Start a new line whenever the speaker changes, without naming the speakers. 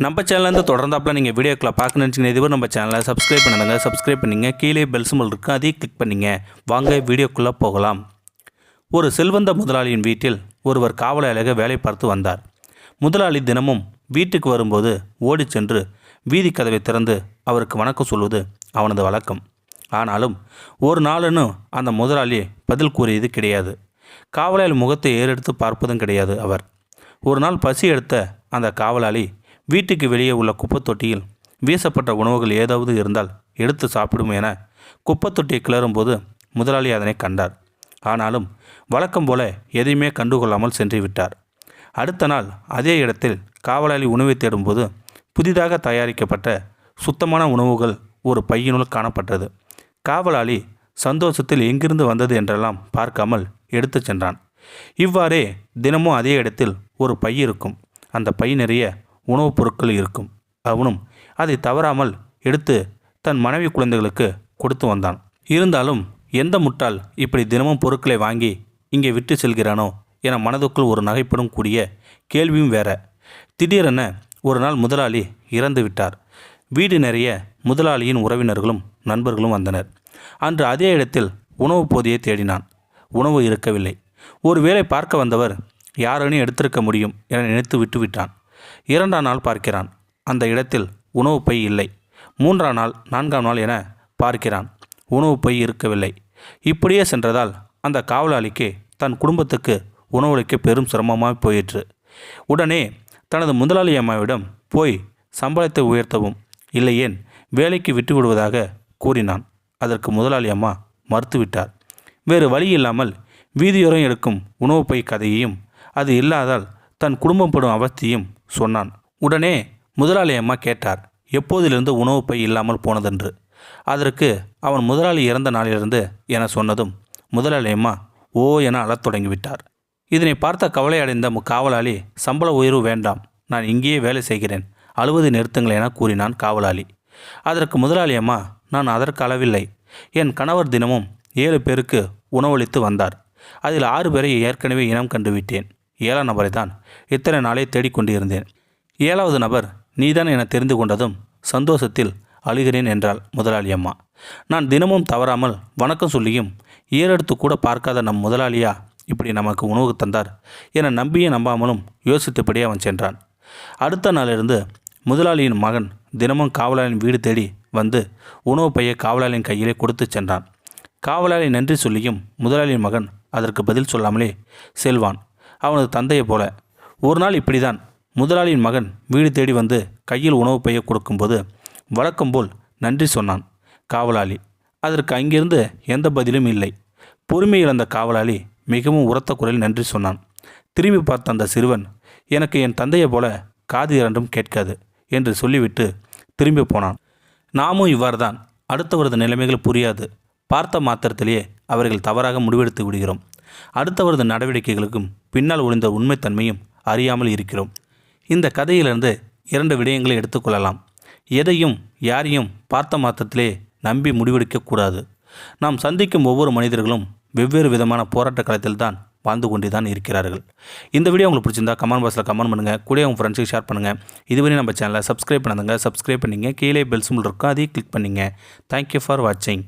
நம்ம சேனல்லேருந்து தொடர்ந்தாப்பில் நீங்கள் வீடியோக்களை பார்க்கணுன்னு நினச்சிங்கன்னா இதுவரை நம்ம சேனலை சப்ஸ்கிரைப் பண்ணுங்க. சப்ஸ்கிரைப் பண்ணிங்க. கீழே பெல் சிம்பல் இருக்குது, அதையும் கிளிக் பண்ணிங்க. வாங்க வீடியோக்குள்ளே போகலாம். ஒரு செல்வந்த முதலாளியின் வீட்டில் ஒருவர் காவலாளியாக வேலை பார்த்து வந்தார். முதலாளி தினமும் வீட்டுக்கு வரும்போது ஓடி சென்று வீதி கதவை திறந்து அவருக்கு வணக்கம் சொல்வது அவனது வழக்கம். ஆனாலும் ஒரு நாளுன்னு அந்த முதலாளி பதில் கூறியது கிடையாது. காவலாளி முகத்தை ஏறெடுத்து பார்ப்பதும் கிடையாது. அவர் ஒரு நாள் பசி எடுத்த அந்த காவலாளி வீட்டுக்கு வெளியே உள்ள குப்பைத்தொட்டியில் வீசப்பட்ட உணவுகள் ஏதாவது இருந்தால் எடுத்து சாப்பிடும் என குப்பைத்தொட்டியை கிளறும்போது முதலாளி அதனை கண்டார். ஆனாலும் வழக்கம் போல எதையுமே கண்டுகொள்ளாமல் சென்று விட்டார். அடுத்த நாள் அதே இடத்தில் காவலாளி உணவை தேடும்போது புதிதாக தயாரிக்கப்பட்ட சுத்தமான உணவுகள் ஒரு பையினுள் காணப்பட்டது. காவலாளி சந்தோஷத்தில் எங்கிருந்து வந்தது என்றெல்லாம் பார்க்காமல் எடுத்து சென்றான். இவ்வாறே தினமும் அதே இடத்தில் ஒரு பை இருக்கும். அந்த பை நிறைய உணவுப் பொருட்கள் இருக்கும். அவனும் அதை தவறாமல் எடுத்து தன் மனைவி குழந்தைகளுக்கு கொடுத்து வந்தான். இருந்தாலும் எந்த முட்டாள் இப்படி தினமும் பொருட்களை வாங்கி இங்கே விட்டு செல்கிறானோ என மனதுக்குள் ஒரு நகைப்படும் கூடிய கேள்வியும் வேற. திடீரென ஒரு நாள் முதலாளி இறந்து விட்டார். வீடு நிறைய முதலாளியின் உறவினர்களும் நண்பர்களும் வந்தனர். அன்று அதே இடத்தில் உணவு போதியை தேடினான். உணவு இருக்கவில்லை. ஒருவேளை பார்க்க வந்தவர் யாரேனும் எடுத்திருக்க முடியும் என நினைத்து விட்டுவிட்டான். 2ஆம் நாள் பார்க்கிறான். அந்த இடத்தில் உணவு பை இல்லை. 3ஆம் நாள் 4ஆம் நாள் என பார்க்கிறான். உணவு பை இருக்கவில்லை. இப்படியே சென்றதால் அந்த காவலாளிக்கு தன் குடும்பத்துக்கு உணவளிக்க பெரும் சிரமமாக போயிற்று. உடனே தனது முதலாளி அம்மாவிடம் போய் சம்பளத்தை உயர்த்தவும் இல்லையேன் வேலைக்கு விட்டு விடுவதாக கூறினான். அதற்கு முதலாளி அம்மா மறுத்துவிட்டார். வேறு வழி இல்லாமல் வீதியோரம் எடுக்கும் உணவு பை கதையையும் அது இல்லாதால் தன் குடும்பம் படும் அவஸ்தையும் சொன்னான். உடனே முதலாளி அம்மா கேட்டார், எப்போதிலிருந்து உணவு பை இல்லாமல் போனதென்று. அதற்கு அவன் முதலாளி இறந்த நாளிலிருந்து என சொன்னதும் முதலாளி அம்மா ஓ என அழத் தொடங்கிவிட்டார். இதனை பார்த்த கவலை அடைந்த காவலாளி சம்பள உயர்வு வேண்டாம், நான் இங்கேயே வேலை செய்கிறேன், அழுவதை நிறுத்துங்கள் என கூறினான் காவலாளி. அதற்கு முதலாளி அம்மா நான் அதற்கு அளவில்லை. என் கணவர் தினமும் 7 பேருக்கு உணவளித்து வந்தார். அதில் 6 பேரை ஏற்கனவே இனம் கண்டுவிட்டேன். 7ஆம் நபரை தான் இத்தனை நாளே தேடிக்கொண்டிருந்தேன். 7வது நபர் நீதான் என தெரிந்து கொண்டதும் சந்தோஷத்தில் அழுகிறேன் என்றாள் முதலாளி அம்மா. நான் தினமும் தவறாமல் வணக்கம் சொல்லியும் ஏறெடுத்து கூட பார்க்காத நம் முதலாளியா இப்படி நமக்கு உணவு தந்தார் என நம்பியே நம்பாமலும் யோசித்தபடி அவன் சென்றான். அடுத்த நாளிலிருந்து முதலாளியின் மகன் தினமும் காவலாளியின் வீடு தேடி வந்து உணவு பையை காவலாளியின் கையிலே கொடுத்து சென்றான். காவலாளி நன்றி சொல்லியும் முதலாளியின் மகன் அதற்கு பதில் சொல்லாமலே செல்வான், அவனது தந்தையை போல. ஒரு நாள் இப்படிதான் முதலாளியின் மகன் வீடு தேடி வந்து கையில் உணவு பையை கொடுக்கும்போது வழக்கம்போல் நன்றி சொன்னான் காவலாளி. அதற்கு அங்கிருந்து எந்த பதிலும் இல்லை. பொறுமை இழந்த காவலாளி மிகவும் உரத்த குரலில் நன்றி சொன்னான். திரும்பி பார்த்த அந்த சிறுவன், எனக்கு என் தந்தையை போல காது இரண்டும் கேட்காது என்று சொல்லிவிட்டு திரும்பி போனான். நாமும் இவ்வாறு தான் அடுத்தவரது நிலைமைகள் புரியாது பார்த்த மாத்திரத்திலேயே அவர்கள் தவறாக முடிவெடுத்து விடுகிறோம். அடுத்தவரது நடவடிக்கைகளுக்கும் பின்னால் ஒளிந்த உண்மைத்தன்மையும் அறியாமல் இருக்கிறோம். இந்த கதையிலிருந்து 2 விடயங்களை எடுத்துக்கொள்ளலாம். எதையும் யாரையும் பார்த்த மாத்திரத்திலே நம்பி முடிவெடுக்கக்கூடாது. நாம் சந்திக்கும் ஒவ்வொரு மனிதர்களும் வெவ்வேறு விதமான போராட்ட களத்தில் தான் வாழ்ந்து கொண்டு தான் இருக்கிறார்கள். இந்த வீடியோ உங்களுக்கு பிடிச்சிருந்தா கமெண்ட் பாக்ஸில் கமெண்ட் பண்ணுங்கள். கூட உங்கள் ஃப்ரெண்ட்ஸுக்கு ஷேர் பண்ணுங்கள். இதுவரை நம்ம சேனலை சப்ஸ்கிரைப் பண்ணுங்க. சப்ஸ்கிரைப் பண்ணிங்க. கீழே பெல் சிம்பல் இருக்கும், அதையும் கிளிக் பண்ணிங்க. தேங்க்யூ ஃபார் வாட்சிங்.